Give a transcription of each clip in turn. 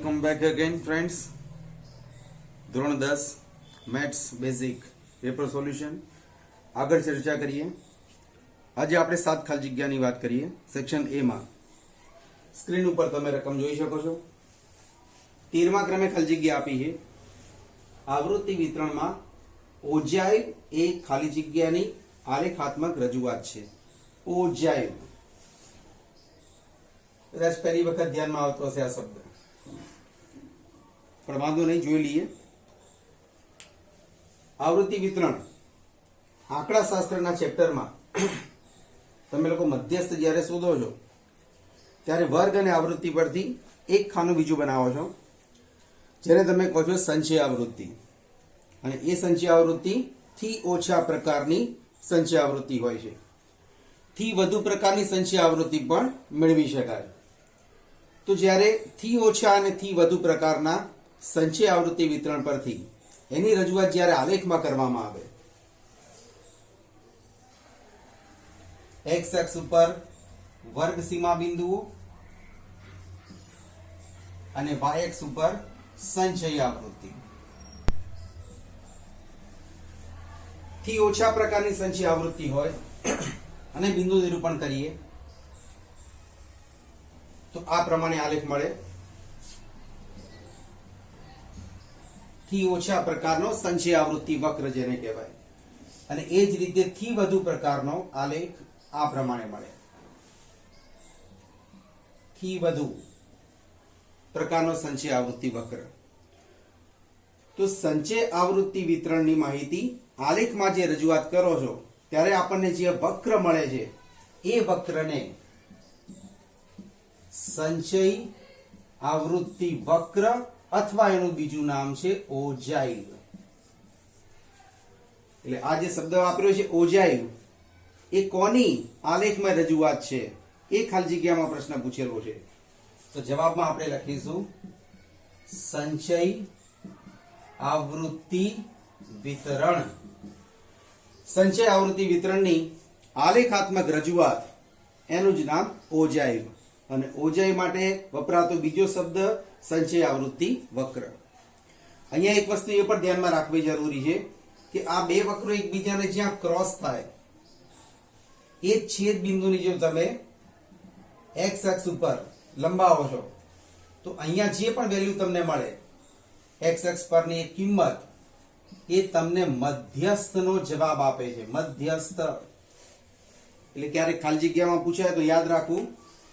Welcome back again friends. ધોરણ 10 maths basic paper solution આગળ ચર્ચા કરીએ. આજે આપણે 7 ખાલી જગ્યાની વાત કરીએ. સેક્શન એ માં સ્ક્રીન ઉપર તમે રકમ જોઈ શકો છો. 13મા ક્રમે ખાલી જગ્યા આપી છે. આવૃત્તિ વિતરણમાં ઓજાય એ ખાલી જગ્યાની આલેખાત્મક રજૂઆત છે. ઓજાય કદાચ પહેલી વખત ધ્યાનમાં આવતો હશે આ શબ્દ, પણ વાંધો નહીં, જોઈ લઈએ. આવૃત્તિ વિતરણ આંકડા શાસ્ત્રના ચેપ્ટરમાં તમે લોકો મધ્યસ્થ જ્યારે શોધો છો ત્યારે વર્ગ અને આવૃત્તિ પરથી એક ખાનું બીજું બનાવો છો, જેને તમે કહો છો સંચય આવૃત્તિ. અને એ સંચય આવૃત્તિ થી ઓછા પ્રકારની સંચય આવૃત્તિ હોય છે. થી વધુ પ્રકારની સંચય આવૃત્તિ પણ મેળવી શકાય. તો જ્યારે થી ઓછા અને થી વધુ પ્રકારના સંચય આવૃત્તિ વિતરણ પરથી એની રજૂઆત જ્યારે આલેખમાં કરવામાં આવે, એક્સ અક્ષ ઉપર વર્ગ સીમા બિંદુઓ અને વાય અક્ષ ઉપર સંચય આવૃત્તિ, થી ઓછા પ્રકારની સંચય આવૃત્તિ હોય અને બિંદુ નિરૂપણ કરીએ તો આ પ્રમાણે આલેખ મળે. થી ઓછા પ્રકારનો સંચય આવૃત્તિ વક્ર જેને કહેવાય. અને એ જ રીતે થી વધુ પ્રકારનો આલેખ આ પ્રમાણે મળે. થી વધુ પ્રકારનો સંચય આવૃત્તિ વક્ર. તો સંચય આવૃત્તિ વિતરણની માહિતી આલેખમાં જે રજૂઆત કરો છો ત્યારે આપણને જે વક્ર મળે છે એ વક્રને સંચય આવૃત્તિ વક્ર અથવા એનું બીજું નામ છે ઓજાઇવ. એટલે આ જે શબ્દ વાપર્યો છે ઓજાઇવ, એ કોની આલેખમાં રજૂઆત છે એ ખાલી જગ્યામાં પ્રશ્ન પૂછેલો છે. તો જવાબમાં આપણે લખીશું સંચય આવૃત્તિ વિતરણ. સંચય આવૃત્તિ વિતરણની આલેખાત્મક રજૂઆત એનું જ નામ ઓજાઇવ. અને ઓજાઇવ માટે વપરાતો બીજો શબ્દ સંચય આવૃત્તિ વક્ર. અહીંયા એક વસ્તુ એ પણ ધ્યાનમાં રાખવી જરૂરી છે કે આ બે વક્રો એકબીજાને જ્યાં ક્રોસ થાય એ છેદ બિંદુની જો તમે એક્સ અક્ષ ઉપર લંબાવો છો તો અહીંયા જે પણ વેલ્યુ તમને મળે એક્સ અક્ષ પરની એક કિંમત, એ તમને મધ્યસ્થનો જવાબ આપે છે. મધ્યસ્થ એટલે ક્યારેક ખાલી જગ્યામાં પૂછાય તો યાદ રાખવું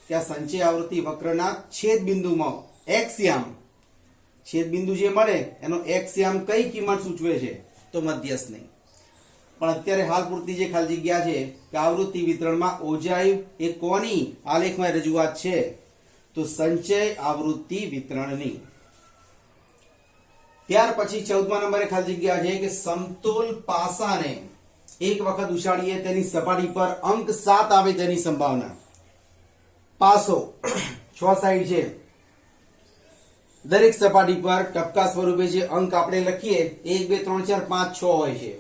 કે આ સંચય આવૃત્તિ વક્રના છેદ બિંદુમાં એક્સયામ, છેદ બિંદુ જે મળે એનો એક્સયામ કઈ કિંમત સૂચવે છે તો મધ્યસ્થ નહીં. પણ અત્યારે હાલ પૂરતી જે ખાલી જગ્યા છે કે આવૃત્તિ વિતરણમાં ઓજાઇવ એ કોની આલેખમાં રજૂઆત છે તો સંચય આવૃત્તિ વિતરણની. ત્યાર પછી 14મા નંબરે ખાલી જગ્યા છે કે સમતોલ પાસાને એક વખત ઉછાળીએ તેની સપાટી પર અંક 7 આવે તેની સંભાવના. પાસો 6 સાઈડ છે, દરેક સપાટી પર ટપકા સ્વરૂપે જે અંક આપણે લખીએ 1 2 3 4 5 6 હોય છે.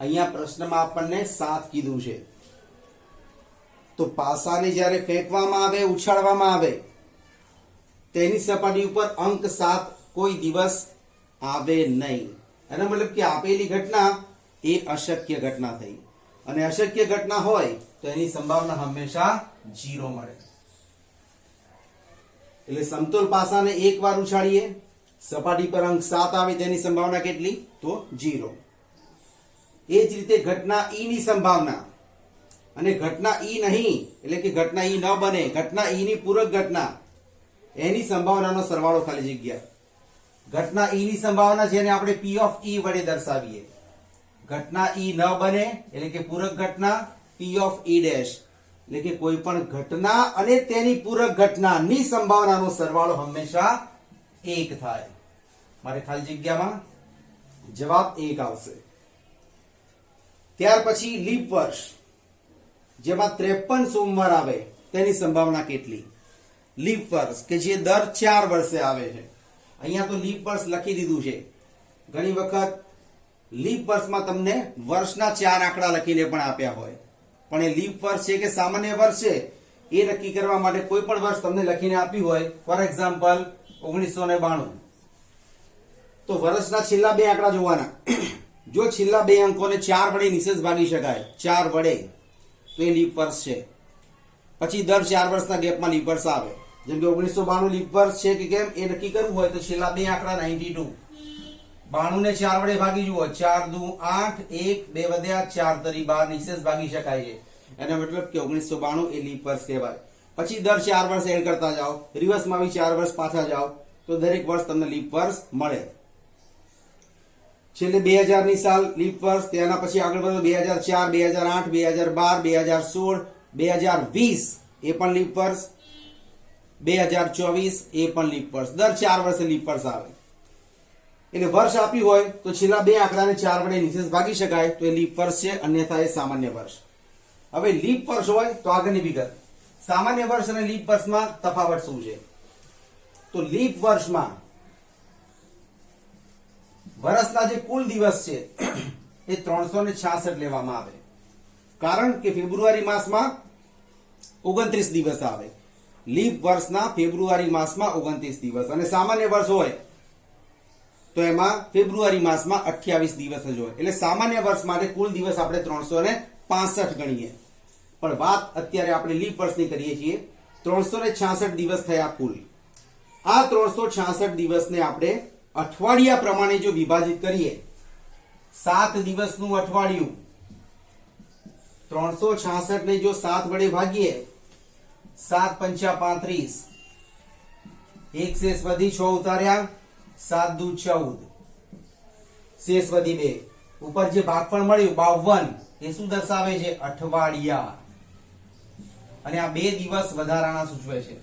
અહીંયા પ્રશ્નમાં આપણને 7 કીધું છે. તો પાસાને જ્યારે ફેંકવામાં આવે, ઉછાળવામાં આવે, તેની સપાટી ઉપર અંક 7 કોઈ દિવસ આવે નહીં. એનો મતલબ કે આપેલી ઘટના એ અશક્ય ઘટના થઈ. અને અશક્ય ઘટના હોય તો એની સંભાવના હંમેશા 0 મળે. એટલે સમતોલ પાસાને એક વાર ઉછાળીએ, સપાટી પર અંક 7 આવે તેની સંભાવના કેટલી તો 0. એ જ રીતે ઘટના ઈ ની સંભાવના, અને ઘટના ઈ નહીં એટલે કે ઘટના ઈ ન બને, ઘટના ઈ ની પૂરક ઘટના, એની સંભાવનાનો સરવાળો ખાલી જગ્યા. ઘટના ઈ ની સંભાવના જેને આપણે P of E વડે દર્શાવીએ. ઘટના ઈ ન બને એટલે કે પૂરક ઘટના P of E ડેશ, એટલે કે કોઈ પણ ઘટના અને તેની પૂરક ઘટનાની સંભાવનાનો સરવાળો હંમેશા 1 થાય. મારે ખાલી જગ્યામાં જવાબ 1 આવશે. ત્યાર પછી લીપ વર્ષ જેમાં 53 સોમવાર આવે તેની સંભાવના કેટલી. લીપ વર્ષ કે જે દર 4 વર્ષે આવે છે. અહીંયા તો લીપ વર્ષ લખી દીધું છે. ઘણી વખત લીપ વર્ષમાં તમને વર્ષના 4 આંકડા લખીને પણ આપ્યા હોય, પણ એ લીપ વર્ષ છે કે સામાન્ય વર્ષ છે એ નક્કી કરવા માટે કોઈ પણ વર્ષ તમને લખીને આપ્યું હોય, ફોર એક્ઝામ્પલ 1992. તો વર્ષના છેલ્લા બે આંકડા જોવાના. જો છેલ્લા બે અંકોને 4 વડે નિશેષ ભાગી શકાય, 4 વડે, તો એ લીપ વર્ષ છે. પછી દર 4 વર્ષના ગેપમાં લીપ વર્ષ આવે. જેમ કે 1992 લીપ વર્ષ છે કે કેમ એ નક્કી કરવું હોય તો છેલ્લા બે આંકડા 92. 92 ને 4 વડે ભાગી જુઓ, 4 દુ 8, 1 2 વધ્યા, 4 તરી 12 નિશેષ ભાગી શકાય છે. એનો મતલબ કે 1992 એ લીપ વર્ષ કહેવાય. પછી દર 4 વર્ષ એડ કરતા જાઓ, રિવર્સમાં બી 4 વર્ષ પાછા જાઓ, તો દરેક વર્ષ તમને લીપ વર્ષ મળે. છેલ્લે 2000 ની સાલ લીપ વર્ષ, તેના પછી આગળ વધો 2004, 2008, 2012, 2016, 2020 એ પણ લીપ વર્ષ, 2024 એ પણ લીપ વર્ષ. દર 4 વર્ષે લીપ વર્ષ આવે. એટલે વર્ષ આપ્યું હોય તો છેલ્લા બે આંકડાને 4 વડે નિશેષ ભાગી શકાય તો એ લીપ વર્ષ છે, અન્યથા એ સામાન્ય વર્ષ. હવે લીપ વર્ષ હોય તો આગળની વિગત. સામાન્ય વર્ષ અને લીપ વર્ષમાં તફાવત શું છે? તો લીપ વર્ષમાં વર્ષના જે કુલ દિવસ છે એ 366 લેવામાં આવે. કારણ કે ફેબ્રુઆરી માસમાં 29 દિવસ આવે. લીપ વર્ષના ફેબ્રુઆરી માસમાં 29 દિવસ, અને સામાન્ય વર્ષ હોય તો એમાં ફેબ્રુઆરી માસમાં 28 દિવસ જ હોય. એટલે સામાન્ય વર્ષ માટે કુલ દિવસ આપણે 365 ગણીએ. પણ વાત અત્યારે આપણે લીપ વર્ષની કરીએ છીએ. 366 દિવસ થયા કુલ. આ 366 દિવસને આપણે અઠવાડિયા પ્રમાણે જો વિભાજિત કરીએ, 7 દિવસનું અઠવાડિયું, 366 ને જો 7 વડે ભાગીએ, 7 પંચા 35, એક શેષ વધી 6 ઉતાર્યા, 7 દુ 14, શેષ વધી 2, ઉપર જે ભાગફળ મળ્યું 52 એ શું દર્શાવે છે? અઠવાડિયા. અને આ 2 દિવસ વધારાના સૂચવે છે.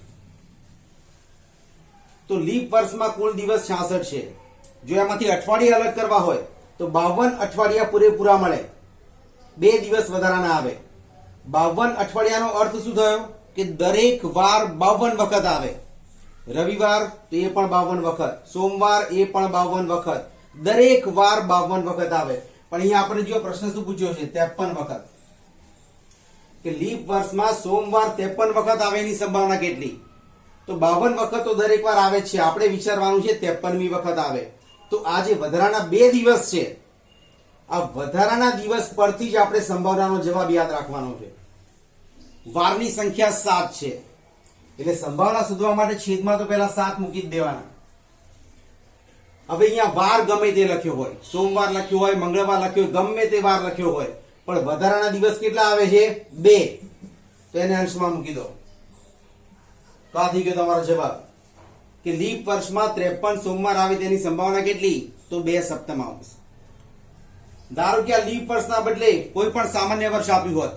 તો લીપ વર્ષમાં કુલ દિવસ 66 છે. જો એમાંથી અઠવાડિયા અલગ કરવા હોય તો 52 અઠવાડિયા પૂરેપૂરા મળે, 2 દિવસ વધારાના આવે. 52 અઠવાડિયાનો અર્થ શું થયો? કે દરેક વાર 52 વખત આવે. રવિવાર તો એ પણ 52 વખત, સોમવાર એ પણ 52 વખત, દરેક વાર 52 વખત આવે. પણ અહીંયા આપણે જો પ્રશ્ન શું પૂછ્યો છે? 53 વખત. કે લીપ વર્ષમાં સોમવાર 53 વખત આવે એની સંભાવના કેટલી? તો 52 વખત તો દરેક વાર આવે છે. આપણે વિચારવાનું છે 53મી વખત આવે. તો આ જે વધારાના 2 દિવસ છે, આ વધારાના દિવસ પરથી જ આપણે સંભાવનાનો જવાબ યાદ રાખવાનો છે. વારની સંખ્યા 7 છે, એટલે સંભાવના શોધવા માટે છેદમાં તો પહેલા 7 મૂકી જ દેવાના. હવે અહીંયા વાર ગમે તે લખ્યો હોય, સોમવાર લખ્યો હોય, મંગળવાર લખ્યો હોય, ગમે તે વાર લખ્યો હોય, પણ વધારાના દિવસ કેટલા આવે છે? 2. તો એને અંશમાં મૂકી દો. તો આ થઈ ગયો તમારો જવાબ. કે લીપ વર્ષમાં 53 સોમવાર આવે તેની સંભાવના કેટલી? તો 2 સપ્તમાંશ. ધારો કે આ લીપ વર્ષના બદલે કોઈ પણ સામાન્ય વર્ષ આપ્યું હોત,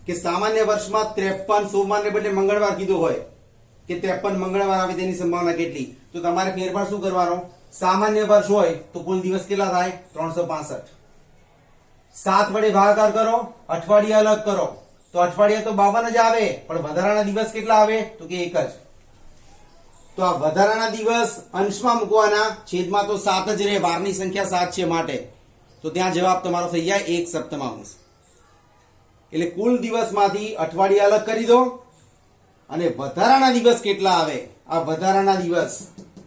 કે સામાન્ય વર્ષમાં 53 સોમવારને બદલે મંગળવાર કીધું હોય, કે 53 મંગળવાર આવે તેની સંભાવના કેટલી? તો તમારે ફેરફાર શું કરવાનો? સામાન્ય વર્ષ હોય તો કુલ દિવસ કેટલા થાય? 365. 7 વડે ભાગાકાર કરો, અઠવાડિયા અલગ કરો, તો અઠવાડિયા તો 52 જ આવે, પણ વધારાના દિવસ કેટલા આવે? તો કે 1 જ. તો આ વધારાના દિવસ અંશમાં મૂકવાના, છેદમાં તો 7 જ રહે, વારની સંખ્યા 7 છે માટે. તો ત્યાં જવાબ તમારો થઈ જાય 1 સપ્તમાંશ. એટલે કુલ દિવસમાંથી અઠવાડિયા અલગ કરી દો, અને વધારાના દિવસ કેટલા આવે, આ વધારાના દિવસ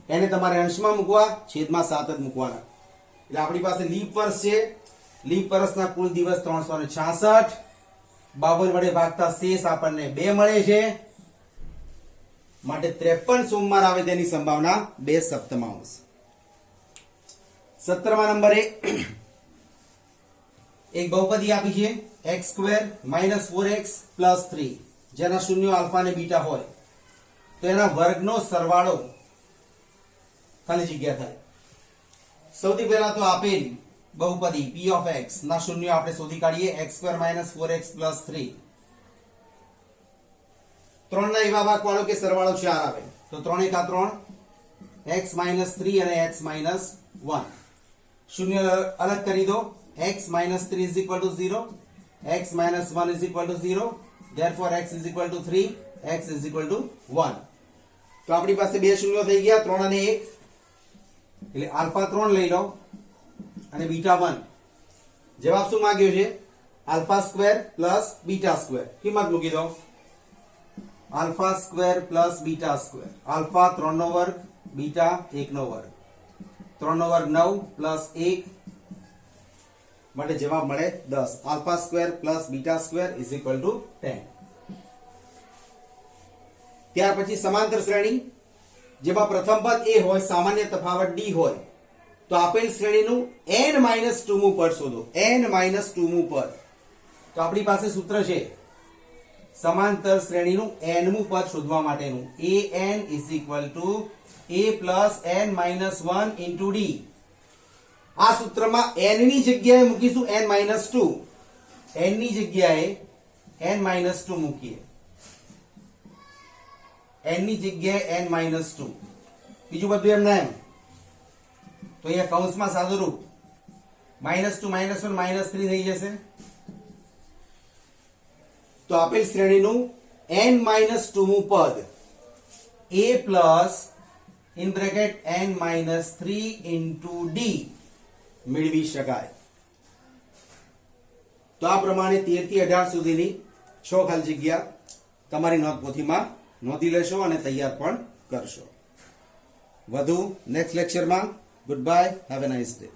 એને તમારે અંશમાં મૂકવા, છેદમાં 7 જ મૂકવાના. એટલે આપણી પાસે લીપ વર્ષ છે. લીપ વર્ષના કુલ દિવસ 366, 52 વડે ભાગતા શેષ આપણને 2 મળે છે. માટે 53 સોમવાર આવે તેની સંભાવના 2 સપ્તમાંશ. 17મા નંબરે એક બહુપદી આપી છે x² - 4x + 3, જેના શૂન્યો આલ્ફા અને બીટા હોય, તો એના વર્ગનો સરવાળો ખાલી જગ્યા થાય. સૌથી પહેલા તો આપેલ બહુપદી p of x ના શૂન્યો આપણે શોધી કાઢીએ. x² - 4x + 3, 3 ના એવા ભાગ પાડો કે સરવાળો 4 આવે, તો 3 × 3 x - 3 અને x - 1. શૂન્ય અલગ કરી દો. x - 3 = 0, x - 1 = 0, therefore x = 3, x = 1. તો આપણી પાસે બે શૂન્યો થઈ ગયા, 3 અને 1. એટલે આલ્ફા 3 લઈ લો અને બીટા 1. જવાબ શું માંગ્યો છે? α² + β². કિંમત મૂકી દો. Alpha square plus beta square. Alpha 3 નો વર્ગ, બીટા 1 નો વર્ગ. 3 નો વર્ગ 9 પ્લસ 1 માટે જવાબ મળે 10. Alpha square plus beta square is equal to 10. ત્યાર પછી સમાંતર શ્રેણી, જેમાં પ્રથમ પદ a હોય, સામાન્ય તફાવત d હોય, તો આપેલ શ્રેણીનું n-2 મું પદ શોધો. n-2 મું પદ. તો આપણી પાસે સૂત્ર છે સમાંતર શ્રેણીનું n મું પદ શોધવા માટેનું. an is equal to a plus n-1 into d. આ સૂત્રમાં n ની જગ્યાએ મૂકીશું n-2. n ની જગ્યાએ n-2 મૂકીએ. n ની જગ્યાએ n-2. બીજું બધું એમ ના એમ. તો અહીંયા કૌંસમાં સાદુરૂપ -2 -1 -3 થઈ જશે. તો આપેલ શ્રેણીનું n-2 મું પદ a plus in bracket n-3 into d મેળવી શકાય. તો આ પ્રમાણે 13 થી 18 સુધીની 6 ખાલી જગ્યા તમારી નોટપોથીમાં નોંધી લેશો અને તૈયાર પણ કરશો. વધુ નેક્સ્ટ લેક્ચરમાં. Good bye, have a nice day.